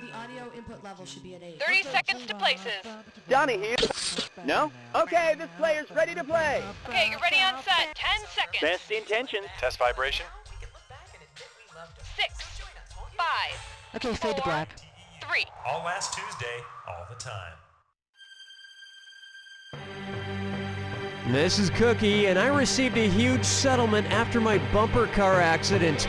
the audio input level should be at 8. 30 seconds to places. Johnny here. No? Okay, this player's ready to play. Okay, you're ready on set. 10 seconds. Best intentions. Test vibration. 6, 5, Okay, fade to 4, black. 3. All last Tuesday, all the time. This is Cookie, and I received a huge settlement after my bumper car accident.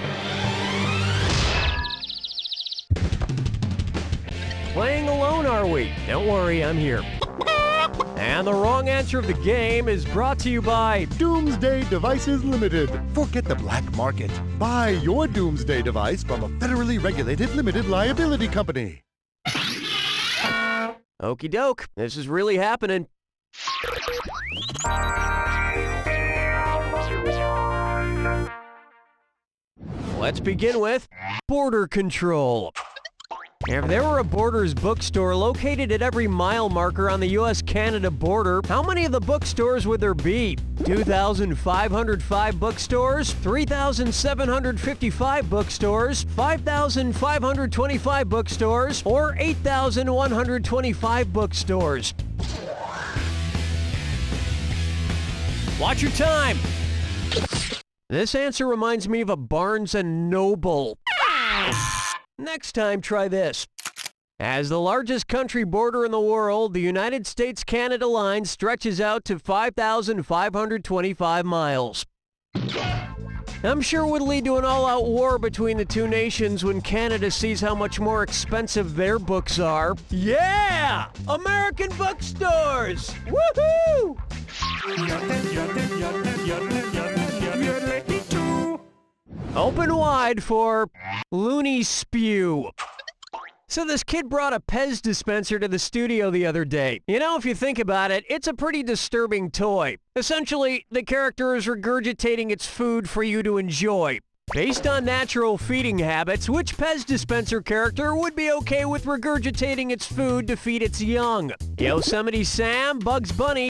Playing alone, are we? Don't worry, I'm here. And the wrong answer of the game is brought to you by Doomsday Devices Limited. Forget the black market. Buy your Doomsday device from a federally regulated limited liability company. Okie doke, this is really happening. Let's begin with border control. If there were a Borders bookstore located at every mile marker on the U.S.-Canada border, how many of the bookstores would there be? 2,505 bookstores, 3,755 bookstores, 5,525 bookstores, or 8,125 bookstores? Watch your time! This answer reminds me of a Barnes & Noble. Next time, try this. As the largest country border in the world, the United States-Canada line stretches out to 5,525 miles. I'm sure it would lead to an all-out war between the two nations when Canada sees how much more expensive their books are. Yeah! American bookstores! Woohoo! Open wide for loony spew. So this kid brought a Pez dispenser to the studio the other day. You know, if you think about it, it's a pretty disturbing toy. Essentially, the character is regurgitating its food for you to enjoy. Based on natural feeding habits, which Pez dispenser character would be okay with regurgitating its food to feed its young? Yosemite Sam, Bugs Bunny.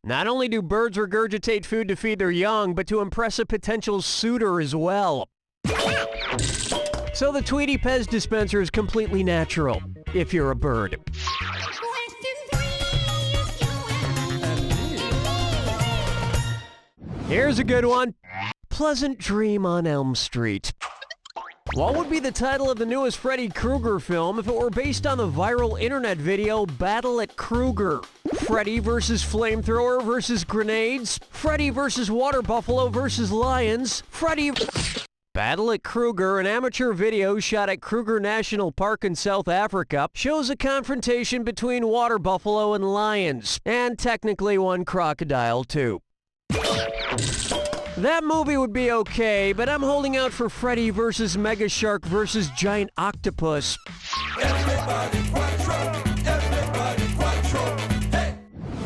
Not only do birds regurgitate food to feed their young, but to impress a potential suitor as well. So the Tweety Pez dispenser is completely natural, if you're a bird. Here's a good one. Pleasant Dream on Elm Street. What would be the title of the newest Freddy Krueger film if it were based on the viral internet video Battle at Krueger? Freddy versus Flamethrower versus Grenades? Freddy versus Water Buffalo versus Lions? Freddy... Battle at Krueger, an amateur video shot at Kruger National Park in South Africa, shows a confrontation between water buffalo and lions, and technically one crocodile too. That movie would be okay, but I'm holding out for Freddy versus Mega Shark versus Giant Octopus. Hey.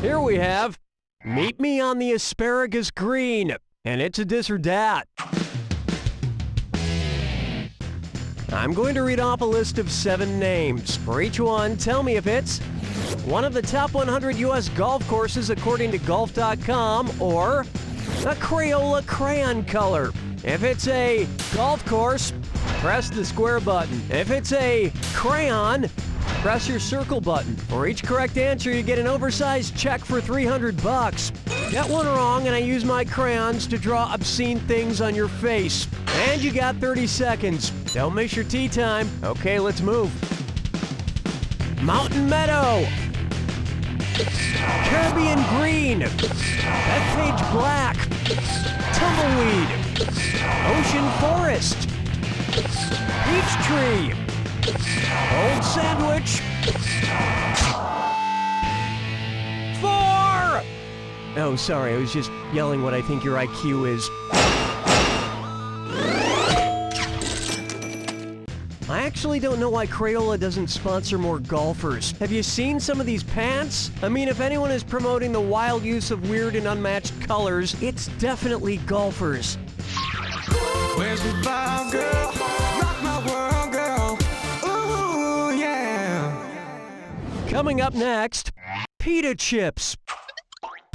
Here we have Meet Me on the Asparagus Green, and it's a this or that. I'm going to read off a list of 7 names. For each one, tell me if it's one of the top 100 U.S. golf courses according to Golf.com, or a Crayola crayon color. If it's a golf course, press the square button. If it's a crayon, press your circle button. For each correct answer, you get an oversized check for $300. Get one wrong, and I use my crayons to draw obscene things on your face. And you got 30 seconds. Don't miss your tea time. Okay, let's move. Mountain Meadow. Caribbean Green. Bethpage Black. Tumbleweed. Ocean Forest. Peachtree. Old Sandwich. 4! Oh, sorry, I was just yelling what I think your IQ is. I actually don't know why Crayola doesn't sponsor more golfers. Have you seen some of these pants? I mean, if anyone is promoting the wild use of weird and unmatched colors, it's definitely golfers. Where's the vibe, girl? Rock my world, girl. Ooh, yeah. Coming up next, pita chips.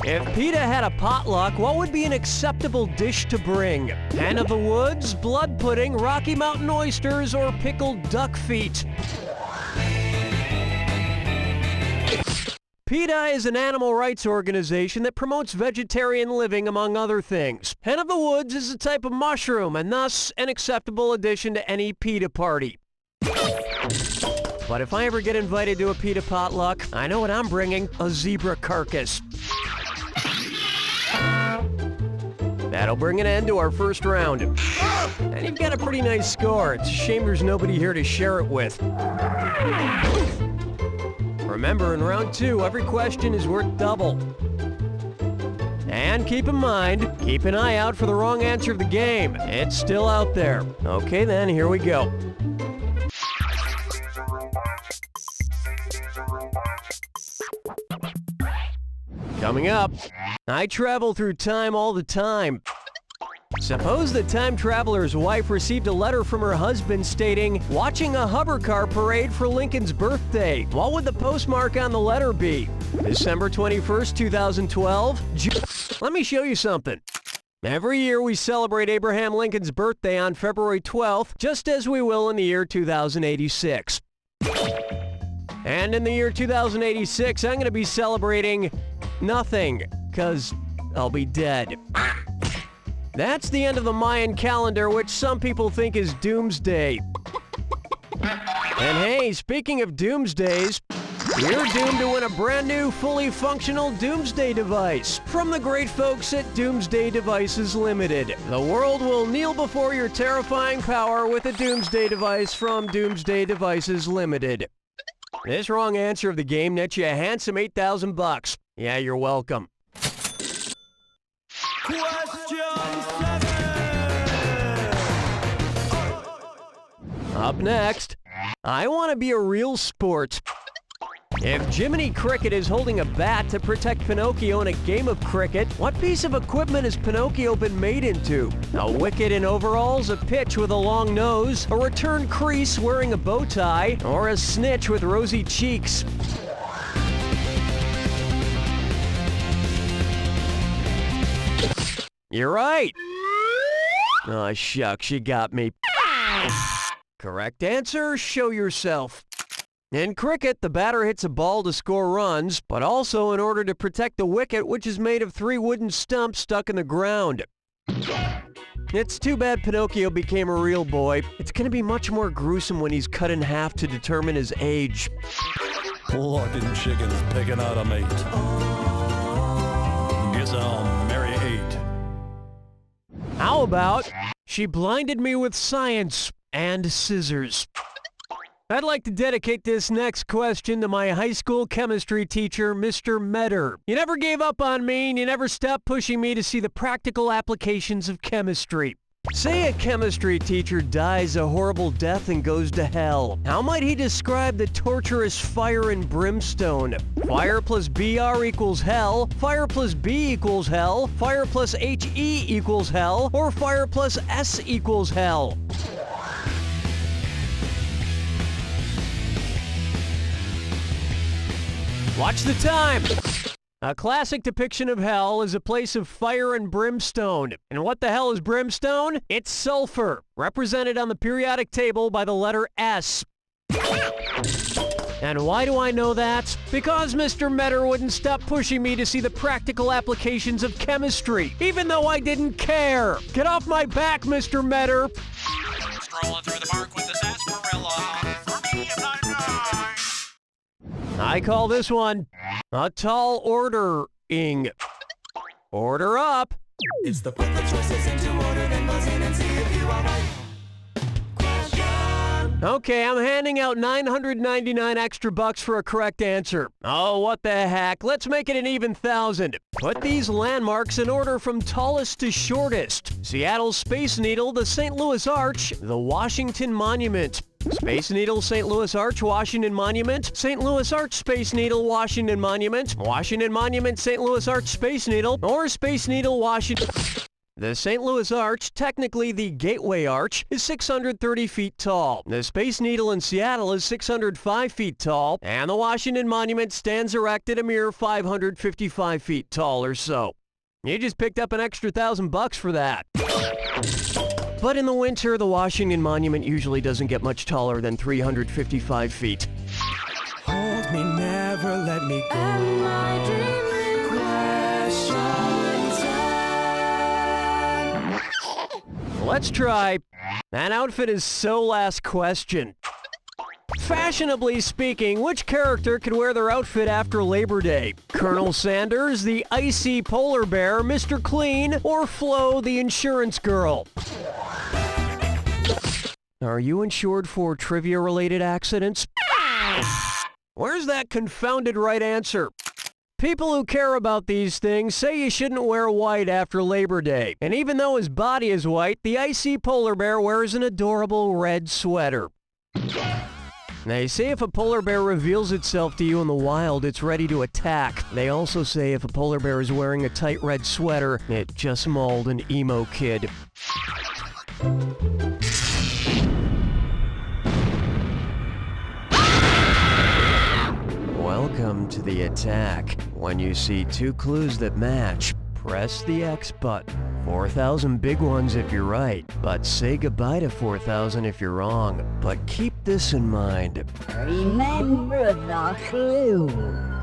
If PETA had a potluck, what would be an acceptable dish to bring? Hen of the woods, blood pudding, Rocky Mountain oysters, or pickled duck feet? PETA is an animal rights organization that promotes vegetarian living, among other things. Hen of the Woods is a type of mushroom, and thus an acceptable addition to any PETA party. But if I ever get invited to a PETA potluck, I know what I'm bringing: a zebra carcass. That'll bring an end to our first round. And you've got a pretty nice score. It's a shame there's nobody here to share it with. Remember, in round 2, every question is worth double. And keep in mind, keep an eye out for the wrong answer of the game. It's still out there. Okay then, here we go. Coming up, I travel through time all the time. Suppose the time traveler's wife received a letter from her husband stating, "Watching a hover car parade for Lincoln's birthday." What would the postmark on the letter be? December 21st, 2012? Let me show you something. Every year we celebrate Abraham Lincoln's birthday on February 12th, just as we will in the year 2086. And in the year 2086, I'm going to be celebrating nothing, because I'll be dead. That's the end of the Mayan calendar, which some people think is Doomsday. And hey, speaking of Doomsdays, you're doomed to win a brand new, fully functional Doomsday device from the great folks at Doomsday Devices Limited. The world will kneel before your terrifying power with a Doomsday device from Doomsday Devices Limited. This wrong answer of the game nets you a handsome $8,000. Yeah, you're welcome. Up next, I want to be a real sport. If Jiminy Cricket is holding a bat to protect Pinocchio in a game of cricket, what piece of equipment has Pinocchio been made into? A wicket in overalls, a pitch with a long nose, a return crease wearing a bow tie, or a snitch with rosy cheeks? You're right. Oh, shucks, you got me. Correct answer, show yourself. In cricket, the batter hits a ball to score runs, but also in order to protect the wicket, which is made of 3 wooden stumps stuck in the ground. It's too bad Pinocchio became a real boy. It's going to be much more gruesome when he's cut in half to determine his age. Plucking chickens, picking out a mate. Guess I'll marry 8. How about, she blinded me with science and scissors? I'd like to dedicate this next question to my high school chemistry teacher, Mr. Metter. You never gave up on me, and you never stopped pushing me to see the practical applications of chemistry. Say a chemistry teacher dies a horrible death and goes to hell. How might he describe the torturous fire and brimstone? Fire plus BR equals hell, fire plus B equals hell, fire plus HE equals hell, or fire plus S equals hell? Watch the time! A classic depiction of hell is a place of fire and brimstone. And what the hell is brimstone? It's sulfur, represented on the periodic table by the letter S. And why do I know that? Because Mr. Metter wouldn't stop pushing me to see the practical applications of chemistry, even though I didn't care. Get off my back, Mr. Metter! Strolling through the park with the sarsaparilla. For me, I'm not nice. I call this one a tall ordering. Order up. It's the put the choices into order, then buzz in and see if you are right. Question. Okay, I'm handing out 999 extra bucks for a correct answer. Oh, what the heck? Let's make it an even 1,000. Put these landmarks in order from tallest to shortest. Seattle's Space Needle, the St. Louis Arch, the Washington Monument. Space Needle, St. Louis Arch, Washington Monument, St. Louis Arch, Space Needle, Washington Monument, Washington Monument, St. Louis Arch, Space Needle, or Space Needle, Washington. The St. Louis Arch, technically the Gateway Arch, is 630 feet tall. The Space Needle in Seattle is 605 feet tall, and the Washington Monument stands erected a mere 555 feet tall or so. You just picked up an extra $1,000 for that. But in the winter, the Washington Monument usually doesn't get much taller than 355 feet. Hold hold me, never let me go. Am I dreaming? Question time. Let's try. That outfit is so last question. Fashionably speaking, which character could wear their outfit after Labor Day? Colonel Sanders, the icy polar bear, Mr. Clean, or Flo, the insurance girl? Are you insured for trivia-related accidents? Where's that confounded right answer? People who care about these things say you shouldn't wear white after Labor Day. And even though his body is white, the icy polar bear wears an adorable red sweater. They say if a polar bear reveals itself to you in the wild, it's ready to attack. They also say if a polar bear is wearing a tight red sweater, it just mauled an emo kid. Welcome to the attack. When you see two clues that match, press the X button. 4,000 big ones if you're right, but say goodbye to 4,000 if you're wrong. But keep this in mind. Remember the clue.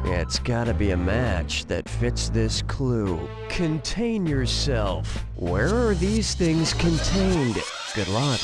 It's gotta be a match that fits this clue. Contain yourself. Where are these things contained? Good luck.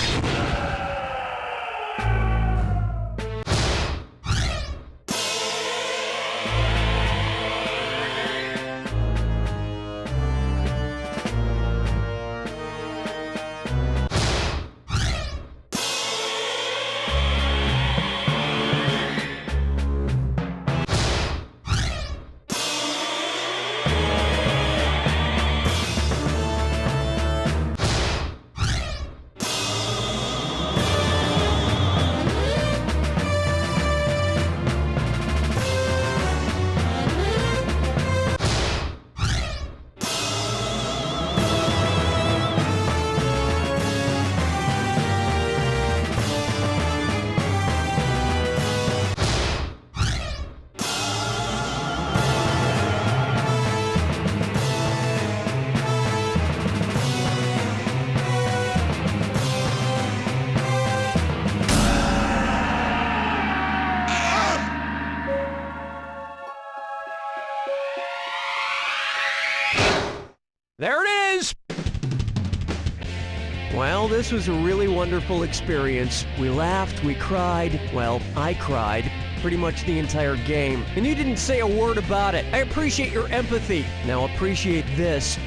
There it is! Well, this was a really wonderful experience. We laughed, we cried. Well, I cried pretty much the entire game. And you didn't say a word about it. I appreciate your empathy. Now appreciate this.